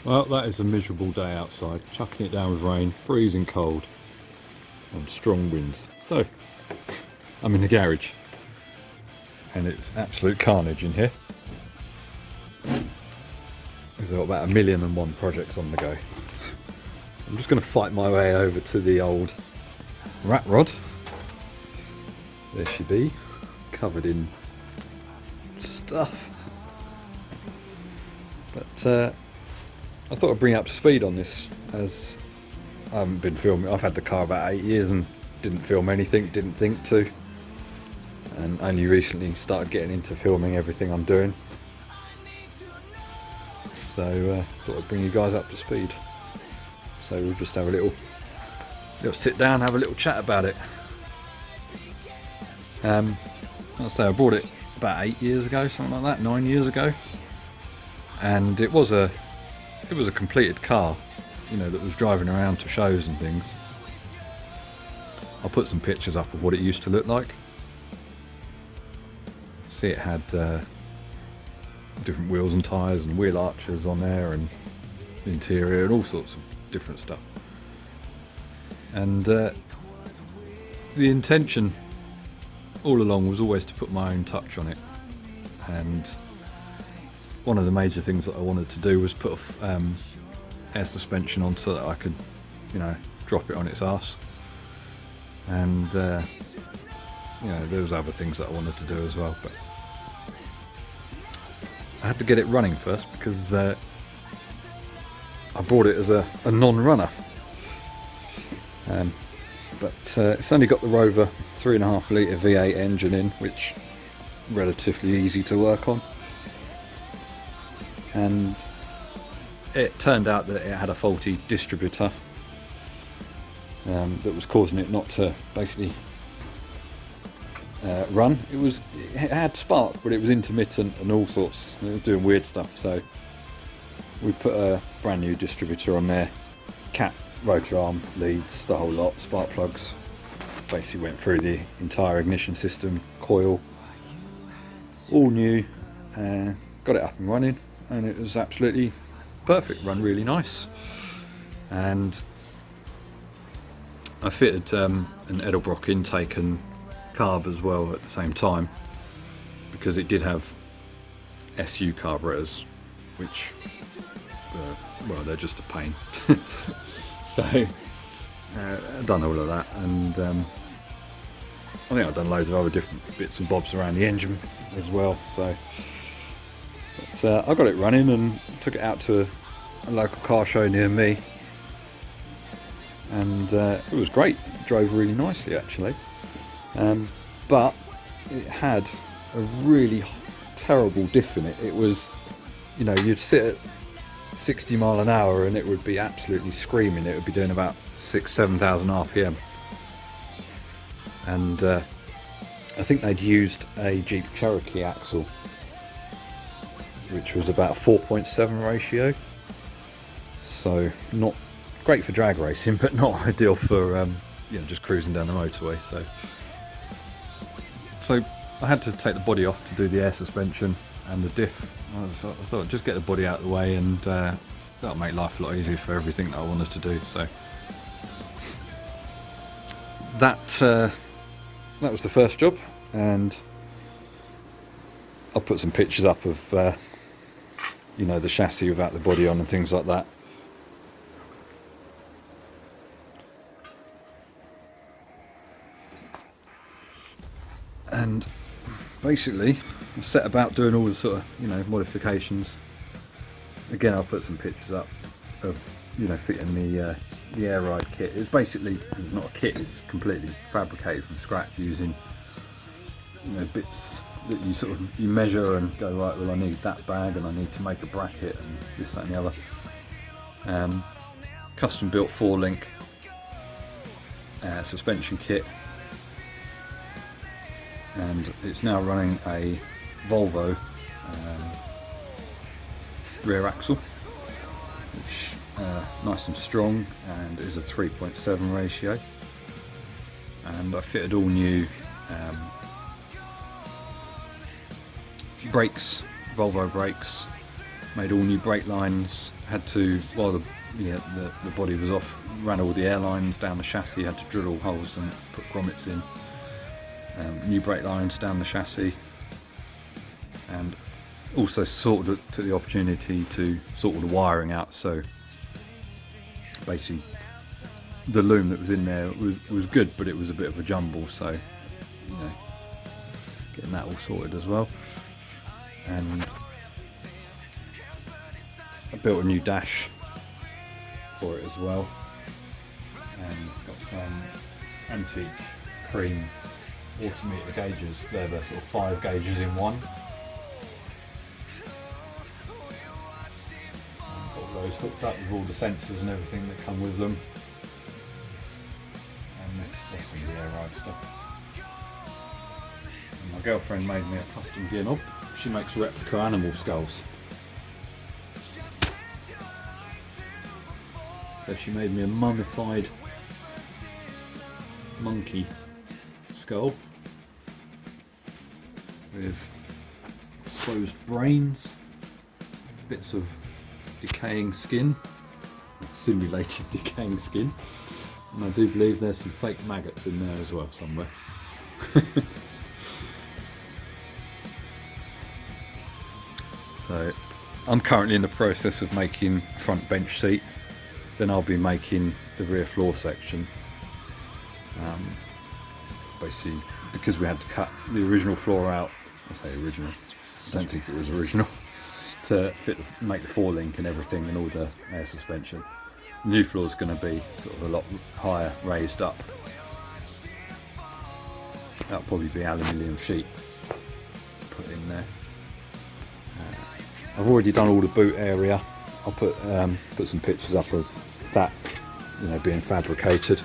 Well, that is a miserable day outside, chucking it down with rain, freezing cold and strong winds. So, I'm in the garage and it's absolute carnage in here. There's about 1,000,001 projects on the go. I'm just going to fight my way over to the old Ratrod. There she be, covered in stuff. But I thought I'd bring you up to speed on this, as I haven't been filming. I've had the car about 8 years and didn't film anything, didn't think to, and only recently started getting into filming everything I'm doing. So thought I'd bring you guys up to speed. So we'll just have a little sit down, have a little chat about it. I'll say I bought it about 8 years ago, something like that, 9 years ago, and it was a completed car, you know, that was driving around to shows and things. I'll put some pictures up of what it used to look like. See, it had different wheels and tyres and wheel arches on there and interior and all sorts of different stuff. And the intention all along was always to put my own touch on it, and one of the major things that I wanted to do was put air suspension on so that I could, you know, drop it on its arse. And you know, there was other things that I wanted to do as well, but I had to get it running first because I bought it as a non-runner. But it's only got the Rover 3.5 litre V8 engine in, which is relatively easy to work on. And it turned out that it had a faulty distributor that was causing it not to basically run. It had spark, but it was intermittent and all sorts. It was doing weird stuff. So we put a brand new distributor on there, cat rotor arm, leads, the whole lot, spark plugs. Basically went through the entire ignition system, coil, all new, got it up and running. And it was absolutely perfect, run really nice. And I fitted an Edelbrock intake and carb as well at the same time, because it did have SU carburetors, which well, they're just a pain. So I've done all of that, and I think I've done loads of other different bits and bobs around the engine as well. So but I got it running and took it out to a local car show near me, and it was great. It drove really nicely actually, but it had a really terrible diff in it. It was, you know, you'd sit at 60 mile an hour and it would be absolutely screaming. It would be doing about 7,000 RPM, and I think they'd used a Jeep Cherokee axle, which was about a 4.7 ratio, so not great for drag racing, but not ideal for you know, just cruising down the motorway. So I had to take the body off to do the air suspension and the diff. I thought I'd just get the body out of the way, and that'll make life a lot easier for everything that I wanted to do. So that was the first job, and I'll put some pictures up of you know, the chassis without the body on and things like that. And basically I set about doing all the sort of, you know, modifications. Again, I'll put some pictures up of, you know, fitting the air ride kit. It's basically not a kit, it's completely fabricated from scratch using, you know, bits that you sort of you measure and go, right, well, I need that bag and I need to make a bracket and this, that and the other. Custom built 4-link suspension kit, and it's now running a Volvo rear axle, which nice and strong, and is a 3.7 ratio. And I fitted all new brakes, Volvo brakes, made all new brake lines, had to, while the body was off, ran all the air lines down the chassis, had to drill all holes and put grommets in. New brake lines down the chassis, and also sort of took the opportunity to sort all the wiring out. So basically the loom that was in there was good, but it was a bit of a jumble, so you know, getting that all sorted as well. And I built a new dash for it as well, and got some antique cream altimeter gauges. They're the sort of 5 gauges in one. And got those hooked up with all the sensors and everything that come with them. And this is the air ride stuff. And my girlfriend made me a custom gear knob. She makes replica animal skulls. So she made me a mummified monkey skull with exposed brains, bits of decaying skin, simulated decaying skin, and I do believe there's some fake maggots in there as well somewhere. So I'm currently in the process of making a front bench seat, then I'll be making the rear floor section. Basically, because we had to cut the original floor out, I say original, I don't think it was original, to make the 4-link and everything and all the air suspension. The new floor is going to be sort of a lot higher, raised up. That'll probably be aluminium sheet put in there. I've already done all the boot area. I'll put some pictures up of that, you know, being fabricated.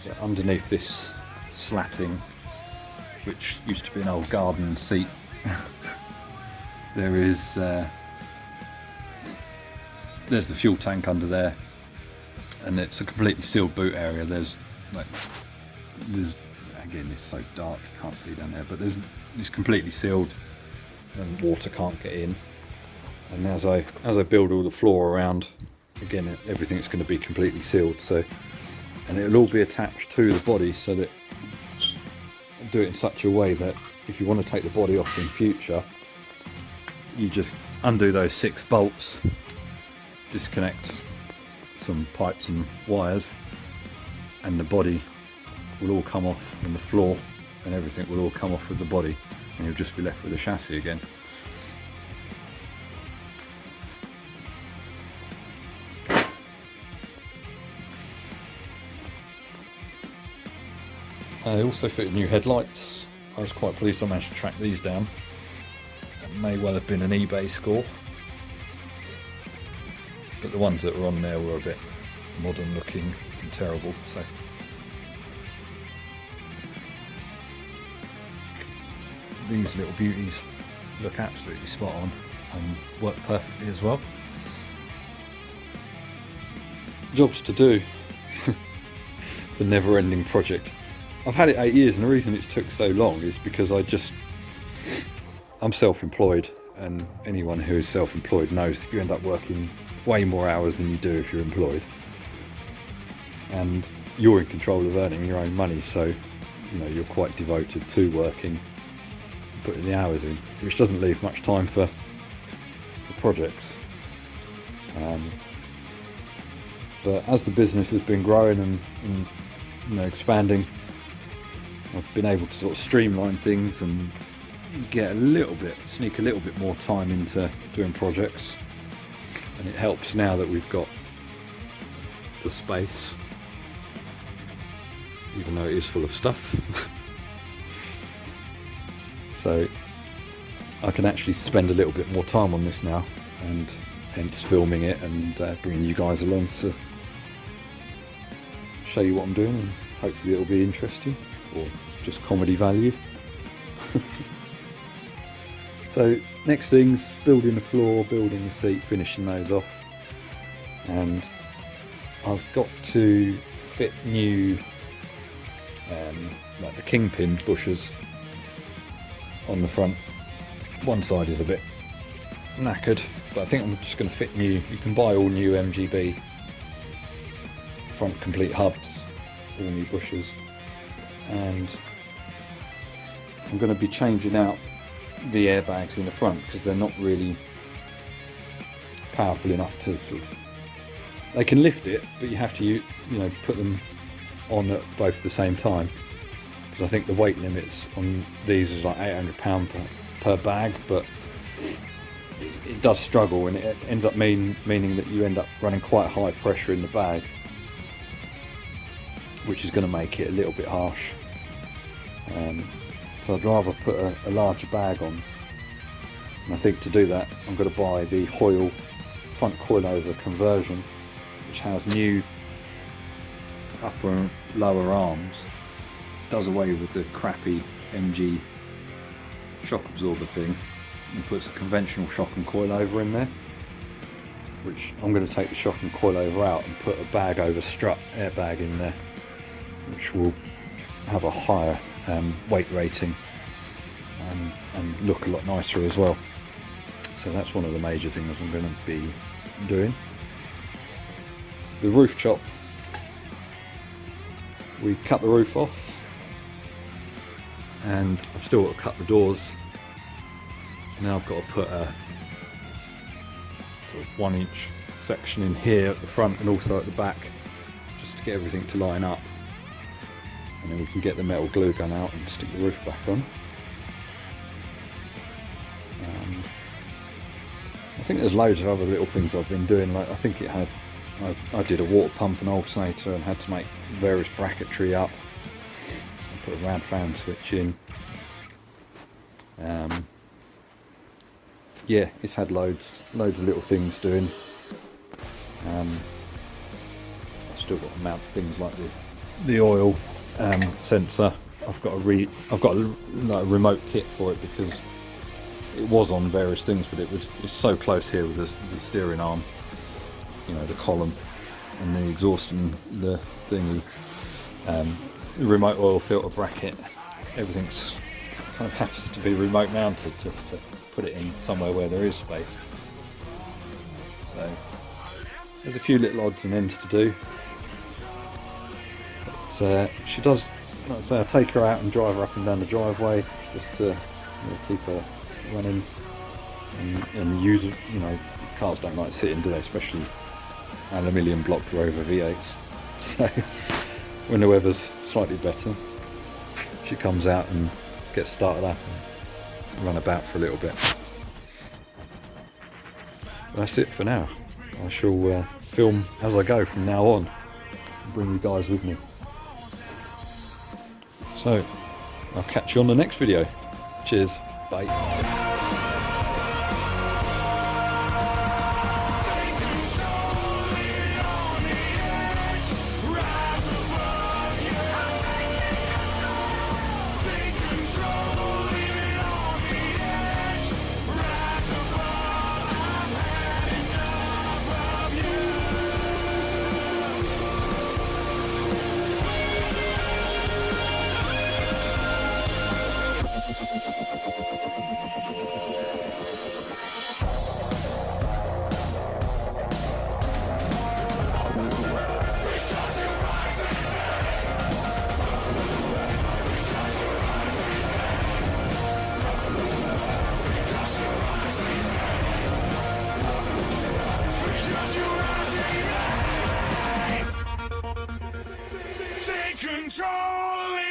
Yeah, underneath this slatting, which used to be an old garden seat, there's the fuel tank under there, and it's a completely sealed boot area. There's again, it's so dark you can't see down there, but it's completely sealed and water can't get in. And as I build all the floor around, again, everything's going to be completely sealed. So, and it'll all be attached to the body, so that I'll do it in such a way that if you want to take the body off in future, you just undo those 6 bolts, disconnect some pipes and wires, and the body will all come off, and the floor and everything will all come off with the body, and you'll just be left with the chassis again. I also fitted new headlights. I was quite pleased I managed to track these down. It may well have been an eBay score, but the ones that were on there were a bit modern looking and terrible. So these little beauties look absolutely spot on and work perfectly as well. Jobs to do. The never-ending project. I've had it 8 years, and the reason it took so long is because I'm self-employed, and anyone who is self-employed knows that you end up working way more hours than you do if you're employed, and you're in control of earning your own money, so you know you're quite devoted to working, putting the hours in, which doesn't leave much time for projects. But as the business has been growing and you know, expanding, I've been able to sort of streamline things and sneak a little bit more time into doing projects, and it helps now that we've got the space, even though it is full of stuff. So I can actually spend a little bit more time on this now, and hence filming it and bringing you guys along to show you what I'm doing, and hopefully it'll be interesting or just comedy value. So next thing's building the floor, building the seat, finishing those off, and I've got to fit new like the kingpin bushers on the front. One side is a bit knackered, but I think I'm just going to fit new. You can buy all new MGB front complete hubs, all new bushes, and I'm going to be changing out the airbags in the front because they're not really powerful enough to sort of, they can lift it, but you have to, you know, put them on at both at the same time, because I think the weight limits on these is like £800 per bag, but it does struggle, and it ends up meaning that you end up running quite high pressure in the bag, which is going to make it a little bit harsh. So I'd rather put a larger bag on, and I think to do that I'm going to buy the Hoyle front coilover conversion, which has new upper and lower arms, does away with the crappy MG shock absorber thing, and puts a conventional shock and coilover in there, which I'm going to take the shock and coilover out and put a bag over strut airbag in there, which will have a higher weight rating and look a lot nicer as well. So that's one of the major things I'm going to be doing. The roof chop, we cut the roof off, and I've still got to cut the doors. Now I've got to put a sort of 1-inch section in here at the front and also at the back, just to get everything to line up, and then we can get the metal glue gun out and stick the roof back on. I think there's loads of other little things I've been doing, like I think I did a water pump and alternator and had to make various bracketry up. I put a round fan switch in. Yeah, it's had loads of little things doing. I've still got to mount things like the oil sensor. I've got a remote kit for it because it was on various things, but it's so close here with the steering arm, you know, the column and the exhaust and the thingy, the remote oil filter bracket, everything's kind of has to be remote mounted just to put it in somewhere where there is space. So there's a few little odds and ends to do, but she does, like I say, I take her out and drive her up and down the driveway just to, you know, keep her running and use it. You know, cars don't like sitting, do they? Especially aluminium blocked Rover V8s. So when the weather's slightly better, she comes out and gets started up and run about for a little bit. That's it for now. I shall film as I go from now on and bring you guys with me. So I'll catch you on the next video. Cheers, bye. Control